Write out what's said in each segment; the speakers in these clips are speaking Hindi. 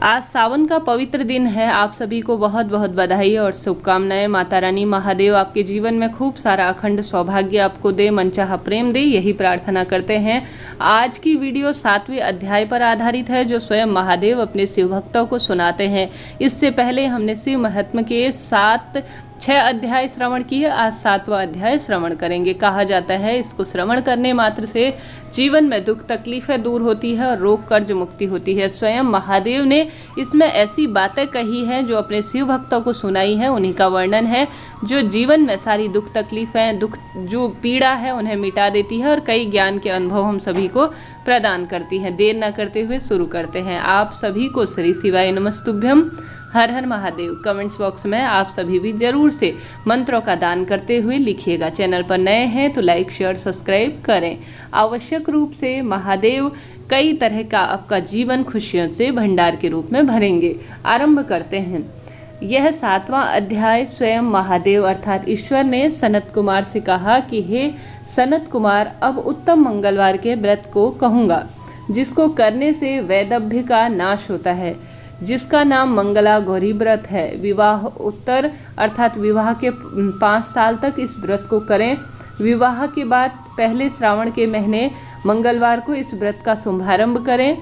आज सावन का पवित्र दिन है। आप सभी को बहुत बहुत बधाई और शुभकामनाएं। माता रानी महादेव आपके जीवन में खूब सारा अखंड सौभाग्य आपको दे, मनचाहा प्रेम दे, यही प्रार्थना करते हैं। आज की वीडियो 7वें अध्याय पर आधारित है जो स्वयं महादेव अपने शिव भक्तों को सुनाते हैं। इससे पहले हमने शिव महात्म्य के 6 अध्याय श्रवण किए। आज 7वां अध्याय श्रवण करेंगे। कहा जाता है इसको श्रवण करने मात्र से जीवन में दुख तकलीफें दूर होती है और रोग कर्ज मुक्ति होती है। स्वयं महादेव ने इसमें ऐसी बातें कही हैं जो अपने शिव भक्तों को सुनाई हैं। उन्हीं का वर्णन है जो जीवन में सारी दुख तकलीफें, दुख जो पीड़ा है उन्हें मिटा देती है और कई ज्ञान के अनुभव हम सभी को प्रदान करती हैं। देर न करते हुए शुरू करते हैं। आप सभी को श्री शिवाय नमस्तुभ्यम, हर हर महादेव। कमेंट्स बॉक्स में आप सभी भी जरूर से मंत्रों का दान करते हुए लिखिएगा। चैनल पर नए हैं तो लाइक शेयर सब्सक्राइब करें। आवश्यक रूप से महादेव कई तरह का आपका जीवन खुशियों से भंडार के रूप में भरेंगे। आरंभ करते हैं। यह 7वां अध्याय स्वयं महादेव अर्थात ईश्वर ने सनत कुमार से कहा कि हे सनत कुमार, अब उत्तम मंगलवार के व्रत को कहूँगा जिसको करने से वैदभ्य का नाश होता है, जिसका नाम मंगला गौरी व्रत है। विवाह उत्तर अर्थात विवाह के 5 साल तक इस व्रत को करें। विवाह के बाद पहले श्रावण के महीने मंगलवार को इस व्रत का शुभारंभ करें।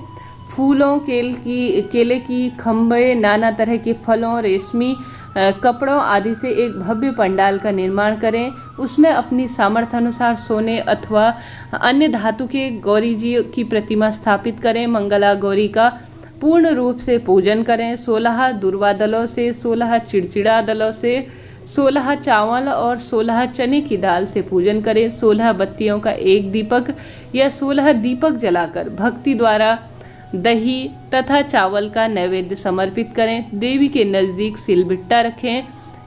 फूलों, केले की खंभे, नाना तरह के फलों, रेशमी कपड़ों आदि से एक भव्य पंडाल का निर्माण करें। उसमें अपनी सामर्थ्य अनुसार सोने अथवा अन्य धातु के गौरी जी की प्रतिमा स्थापित करें। मंगला गौरी का पूर्ण रूप से पूजन करें। 16 दुर्वा दलों से, 16 चिड़चिड़ा दलों से, 16 चावल और 16 चने की दाल से पूजन करें। 16 बत्तियों का एक दीपक या 16 दीपक जलाकर भक्ति द्वारा दही तथा चावल का नैवेद्य समर्पित करें। देवी के नज़दीक सिलबिट्टा रखें।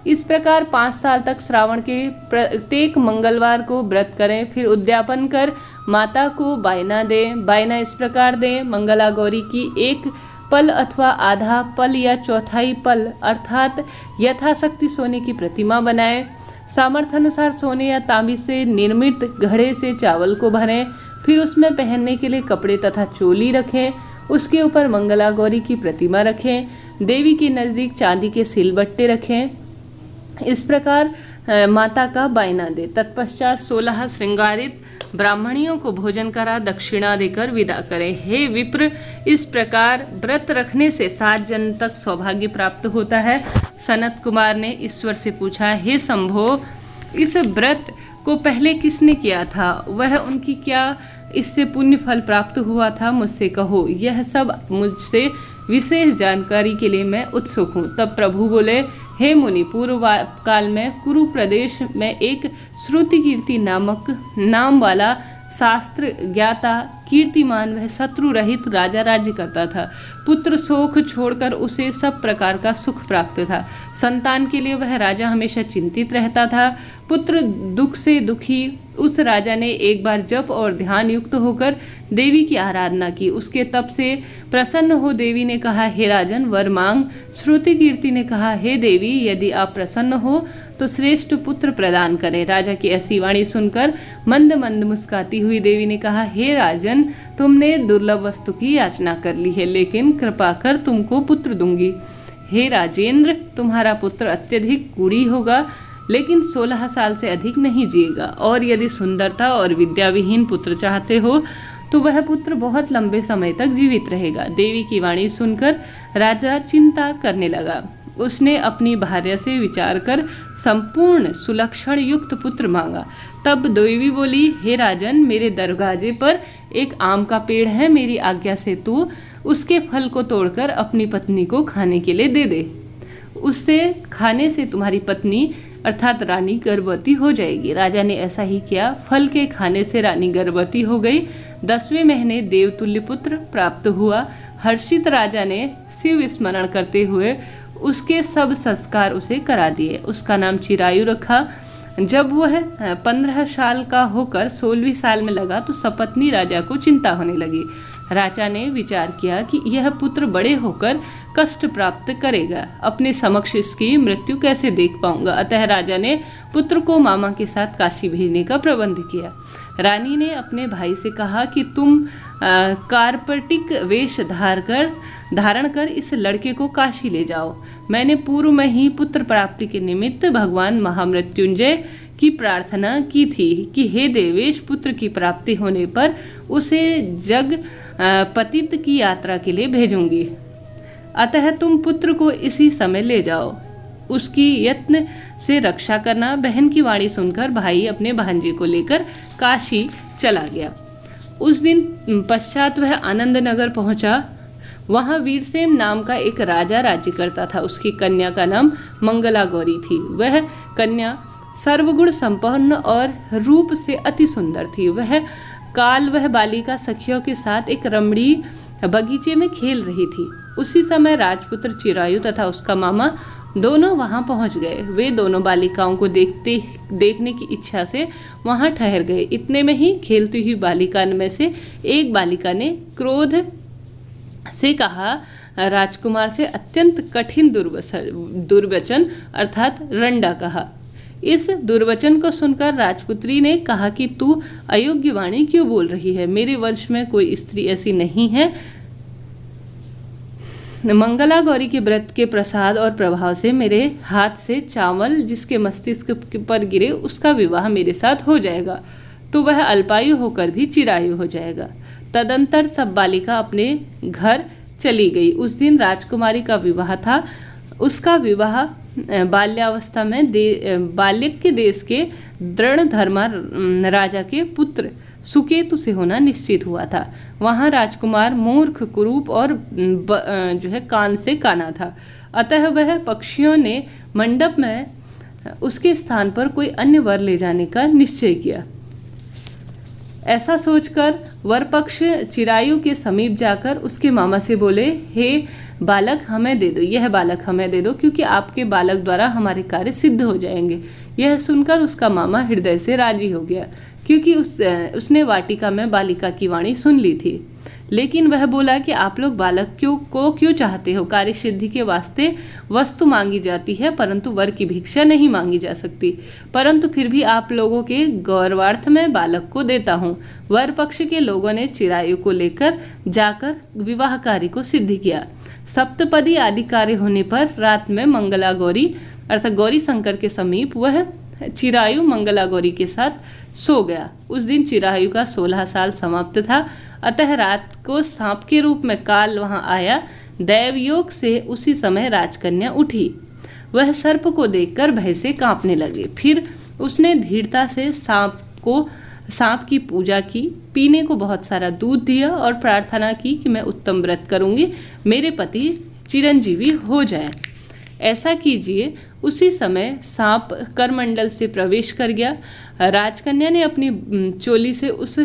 इस प्रकार 5 साल तक श्रावण के प्रत्येक मंगलवार को व्रत करें। फिर उद्यापन कर माता को बायना दें। बायना इस प्रकार दें। मंगला गौरी की एक पल अथवा आधा पल या चौथाई पल अर्थात यथाशक्ति सोने की प्रतिमा बनाएं। सामर्थ्य अनुसार सोने या तांबी से निर्मित घड़े से चावल को भरें। फिर उसमें पहनने के लिए कपड़े तथा चोली रखें। उसके ऊपर मंगला गौरी की प्रतिमा रखें। देवी के नज़दीक चांदी के सिलबट्टे रखें। इस प्रकार माता का बायना दे। तत्पश्चात 16 श्रृंगारित ब्राह्मणियों को भोजन करा दक्षिणा देकर विदा करें। हे विप्र, इस प्रकार व्रत रखने से 7 जन्म तक सौभाग्य प्राप्त होता है। सनत कुमार ने ईश्वर से पूछा, हे शंभो, इस व्रत को पहले किसने किया था? वह उनकी क्या इससे पुण्य फल प्राप्त हुआ था? मुझसे कहो। यह सब मुझसे विशेष जानकारी के लिए मैं उत्सुक हूँ। तब प्रभु बोले, हे मुनि, पूर्व काल में कुरु प्रदेश में एक श्रुति कीर्ति नाम वाला शास्त्र ज्ञाता कीर्तिमान वह शत्रु रहित राजा राज्य करता था। पुत्र शोक छोड़कर उसे सब प्रकार का सुख प्राप्त था। संतान के लिए वह राजा हमेशा चिंतित रहता था। पुत्र दुख से दुखी उस राजा ने एक बार जप और ध्यान युक्त होकर देवी की आराधना की। उसके तप से प्रसन्न हो देवी ने कहा, हे राजन, वर मांग। श्रुति कीर्ति ने कहा, हे देवी, यदि आप प्रसन्न हो तो श्रेष्ठ पुत्र प्रदान करें। राजा की ऐसी वाणी सुनकर मंद मंद मुस्काती हुई देवी ने कहा, हे राजन, तुमने दुर्लभ वस्तु की याचना कर ली है, लेकिन कृपा कर तुमको पुत्र दूंगी। हे राजेंद्र, तुम्हारा पुत्र अत्यधिक कुड़ी होगा, लेकिन 16 साल से अधिक नहीं जिएगा। और यदि सुंदरता और विद्या विहीन पुत्र चाहते हो तो वह पुत्र बहुत लंबे समय तक जीवित रहेगा। देवी की वाणी सुनकर राजा चिंता करने लगा। उसने अपनी भार्या से विचार कर संपूर्ण सुलक्षण युक्त पुत्र मांगा। तब देवी बोली, हे राजन, मेरे दरवाजे पर एक आम का पेड़ है। मेरी आज्ञा से तू उसके फल को तोड़कर अपनी पत्नी को खाने के लिए दे दे। उससे खाने से तुम्हारी पत्नी अर्थात रानी गर्भवती हो जाएगी। राजा ने ऐसा ही किया। फल के खाने से रानी गर्भवती हो गई। 10वें महीने देवतुल्य पुत्र प्राप्त हुआ। हर्षित राजा ने शिव स्मरण करते हुए उसके सब संस्कार उसे करा दिए। उसका नाम चिरायु रखा। जब वह 15 साल का होकर 16वीं साल में लगा तो सपत्नी राजा को चिंता होने लगी। राजा ने विचार किया कि यह पुत्र बड़े होकर कष्ट प्राप्त करेगा, अपने समक्ष इसकी मृत्यु कैसे देख पाऊंगा। अतः राजा ने पुत्र को मामा के साथ काशी भेजने का प्रबंध किया। रानी ने अपने भाई से कहा कि तुम कार्पटिक वेश धार कर धारण कर इस लड़के को काशी ले जाओ। मैंने पूर्व में ही पुत्र प्राप्ति के निमित्त भगवान महामृत्युंजय की प्रार्थना की थी कि हे देवेश, पुत्र की प्राप्ति होने पर उसे जग पतित की यात्रा के लिए भेजूंगी। अतः तुम पुत्र को इसी समय ले जाओ, उसकी यत्न से रक्षा करना। बहन की वाणी सुनकर भाई अपने भांजे को लेकर काशी चला गया। उस दिन पश्चात वह आनंद नगर पहुंचा। वहां वीरसेन नाम का एक राजा राज्य करता था। उसकी कन्या का नाम मंगला गौरी थी। वह कन्या सर्वगुण संपन्न और रूप से अति सुंदर थी। वह बालिका सखियों के साथ एक रमणीय बगीचे में खेल रही थी। उसी समय राजपुत्र चिरायु तथा उसका मामा दोनों वहां पहुंच गए। वे दोनों बालिकाओं को देखने की इच्छा से वहां ठहर गए। इतने में ही खेलती हुई बालिका में से एक बालिका ने क्रोध से कहा, राजकुमार से अत्यंत कठिन दुर्वचन अर्थात रंडा कहा। इस दुर्वचन को सुनकर राजपुत्री ने कहा कि तू अयोग्य वाणी क्यों बोल रही है? मेरे वंश में कोई स्त्री ऐसी नहीं है। मंगला गौरी के व्रत के प्रसाद और प्रभाव से मेरे हाथ से चावल जिसके मस्तिष्क पर गिरे उसका विवाह मेरे साथ हो जाएगा, तो वह अल्पायु होकर भी चिरायु हो जाएगा। तदंतर सब बालिका अपने घर चली गई। उस दिन राजकुमारी का विवाह था। उसका विवाह बाल्यावस्था में बाल्यक के देश के दृढ़धर्मा राजा के पुत्र सुकेतु से होना निश्चित हुआ था। वहां राजकुमार मूर्ख, कुरूप और कान से काना था। अतः वह पक्षियों ने मंडप में उसके स्थान पर कोई अन्य वर ले जाने का निश्चय किया। ऐसा सोचकर वर पक्ष चिरायु के समीप जाकर उसके मामा से बोले, हे बालक हमें दे दो, यह बालक हमें दे दो, क्योंकि आपके बालक द्वारा हमारे कार्य सिद्ध हो जाएंगे। यह सुनकर उसका मामा हृदय से राजी हो गया, क्योंकि उसने वाटिका में बालिका की वाणी सुन ली थी। लेकिन वह बोला कि आप लोग बालक को क्यों चाहते हो? कार्य सिद्धि के वास्ते वस्तु मांगी जाती है, परंतु वर की भिक्षा नहीं मांगी जा सकती। परंतु फिर भी आप लोगों के गौरवार्थ में बालक को देता हूँ। वर पक्ष के लोगों ने चिरायु को लेकर जाकर विवाह कार्य को सिद्ध किया। सप्तपदी आदि कार्य होने पर रात में मंगला गौरी अर्थात गौरी शंकर के समीप वह चिरायु मंगला गौरी के साथ सो गया। उस दिन चिरायु का 16 साल समाप्त था। अतः रात को सांप के रूप में काल वहां आया। दैवयोग से उसी समय राजकन्या उठी। वह सर्प को देखकर भय से कांपने लगे। फिर उसने धीरता से सांप की पूजा की, पीने को बहुत सारा दूध दिया और प्रार्थना की कि मैं उत्तम व्रत करूंगी, मेरे पति चिरंजीवी हो जाए। ऐसा कीजिए। उसी समय सांप करमंडल से प्रवेश कर गया। राजकन्या ने अपनी चोली से उस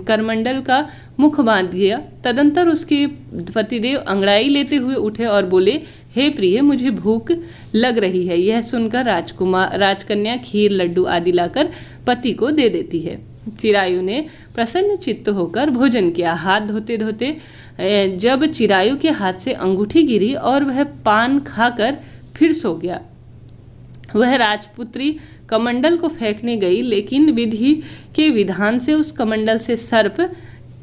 करमंडल का मुख बांध दिया। तदंतर उसके पतिदेव अंगड़ाई लेते हुए उठे और बोले, हे प्रिय, मुझे भूख लग रही है। यह सुनकर राजकन्या खीर, लड्डू आदि लाकर पति को दे देती है। चिरायु ने प्रसन्न चित्त होकर भोजन किया। हाथ धोते धोते जब चिरायु के हाथ से अंगूठी गिरी और वह पान खाकर फिर सो गया। वह राजपुत्री कमंडल को फेंकने गई, लेकिन विधि के विधान से उस कमंडल से सर्प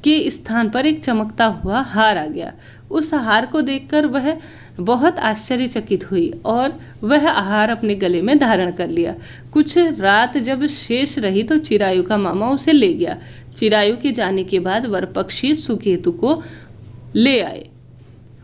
के स्थान पर एक चमकता हुआ हार आ गया। उस हार को देखकर वह बहुत आश्चर्यचकित हुई और वह हार अपने गले में धारण कर लिया। कुछ रात जब शेष रही तो चिरायु का मामा उसे ले गया। चिरायु के जाने के बाद वरपक्षी सुकेतु को ले आए।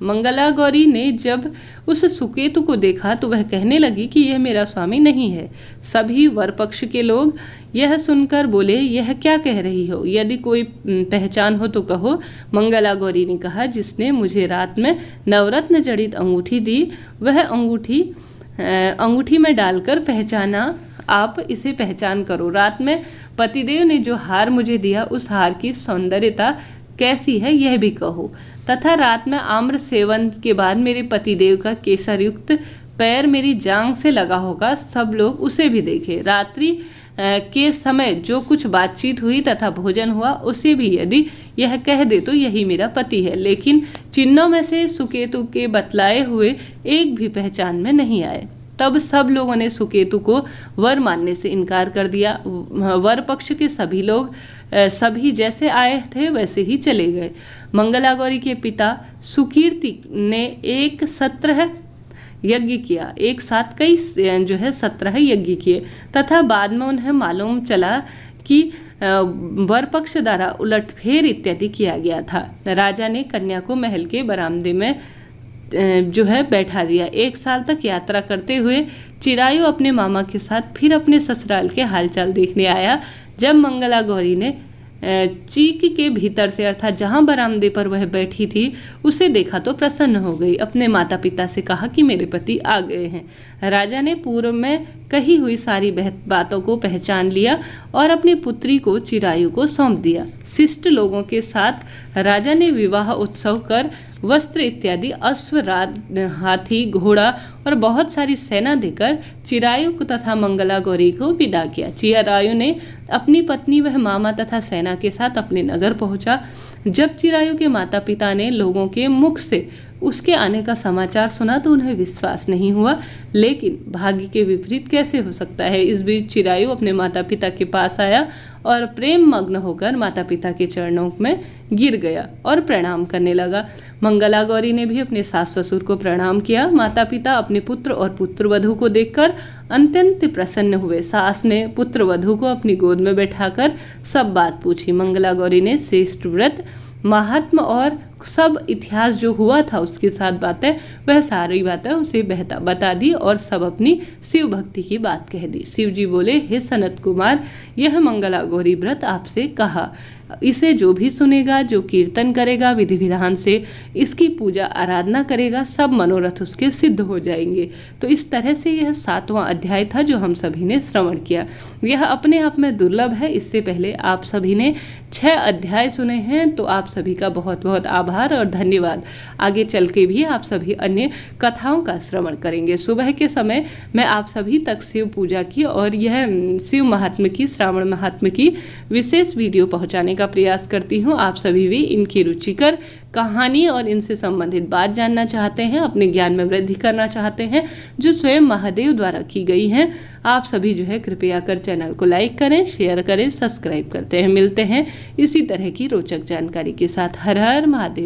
मंगला गौरी ने जब उस सुकेतु को देखा तो वह कहने लगी कि यह मेरा स्वामी नहीं है। सभी वरपक्ष के लोग यह सुनकर बोले, यह क्या कह रही हो? यदि कोई पहचान हो तो कहो। मंगला गौरी ने कहा, जिसने मुझे रात में नवरत्न जड़ित अंगूठी दी, वह अंगूठी में डालकर पहचाना। आप इसे पहचान करो। रात में पतिदेव ने जो हार मुझे दिया, उस हार की सौंदर्यता कैसी है यह भी कहो। तथा रात में आम्र सेवन के बाद मेरे पतिदेव का केसर युक्त पैर मेरी जांघ से लगा होगा, सब लोग उसे भी देखे। रात्रि के समय जो कुछ बातचीत हुई तथा भोजन हुआ, उसे भी यदि यह कह दे तो यही मेरा पति है। लेकिन चिन्हों में से सुकेतु के बतलाए हुए एक भी पहचान में नहीं आए। तब सब लोगों ने सुकेतु को वर मानने से इनकार कर दिया। वर पक्ष के सभी लोग सभी जैसे आए थे वैसे ही चले गए। मंगला गौरी के पिता सुकीर्ति ने एक सत्रह यज्ञ किया, एक साथ कई 17 यज्ञ किए तथा बाद में उन्हें मालूम चला कि वर पक्ष द्वारा उलटफेर इत्यादि किया गया था। राजा ने कन्या को महल के बरामदे में बैठा दिया। 1 साल तक यात्रा करते हुए चिरायु अपने मामा के साथ फिर अपने ससुराल के हालचाल देखने आया। जब मंगला गौरी ने चीक के भीतर से अर्थात जहां बरामदे पर वह बैठी थी उसे देखा तो प्रसन्न हो गई। अपने माता पिता से कहा कि मेरे पति आ गए हैं। राजा ने पूर्व में कही हुई सारी बातों को पहचान लिया और अपनी पुत्री को चिरायु को सौंप दिया। शिष्ट लोगों के साथ राजा ने विवाह उत्सव कर वस्त्र इत्यादि अश्व, हाथी, घोड़ा और बहुत सारी सेना देकर चिरायु तथा मंगला गौरी को विदा किया। चिरायु ने अपनी पत्नी वह मामा तथा सेना के साथ अपने नगर पहुंचा। जब चिरायु के माता पिता ने लोगों के मुख से उसके आने का समाचार सुना तो उन्हें विश्वास नहीं हुआ, लेकिन भाग्य के विपरीत कैसे हो सकता है। इस बीच चिरायु अपने माता पिता के पास आया और प्रेम मग्न होकर माता पिता के चरणों में गिर गया और प्रणाम करने लगा। मंगला गौरी ने भी अपने सास ससुर को प्रणाम किया। माता पिता अपने पुत्र और पुत्रवधू को देखकर अत्यंत प्रसन्न हुए। सास ने पुत्रवधू को अपनी गोद में बैठाकर सब बात पूछी। मंगला गौरी ने श्रेष्ठ व्रत, महात्मा और सब इतिहास जो हुआ था उसके साथ बातें, वह सारी बातें उसे बता दी और सब अपनी शिव भक्ति की बात कह दी। शिव जी बोले, हे सनत कुमार, यह मंगला गौरी व्रत आपसे कहा, इसे जो भी सुनेगा, जो कीर्तन करेगा, विधि विधान से इसकी पूजा आराधना करेगा, सब मनोरथ उसके सिद्ध हो जाएंगे। तो इस तरह से यह 7वां अध्याय था जो हम सभी ने श्रवण किया। यह अपने आप में दुर्लभ है। इससे पहले आप सभी ने 6 अध्याय सुने हैं, तो आप सभी का बहुत बहुत आभार और धन्यवाद। आगे चल के भी आप सभी अन्य कथाओं का श्रवण करेंगे। सुबह के समय मैं आप सभी तक शिव पूजा की और यह शिव महात्म्य की, श्रावण महात्म्य की विशेष वीडियो पहुंचाने का प्रयास करती हूं। आप सभी भी इनकी रुचिकर कहानी और इनसे संबंधित बात जानना चाहते हैं, अपने ज्ञान में वृद्धि करना चाहते हैं, जो स्वयं महादेव द्वारा की गई हैं, आप सभी कृपया कर चैनल को लाइक करें, शेयर करें, सब्सक्राइब करते हैं। मिलते हैं इसी तरह की रोचक जानकारी के साथ। हर हर महादेव।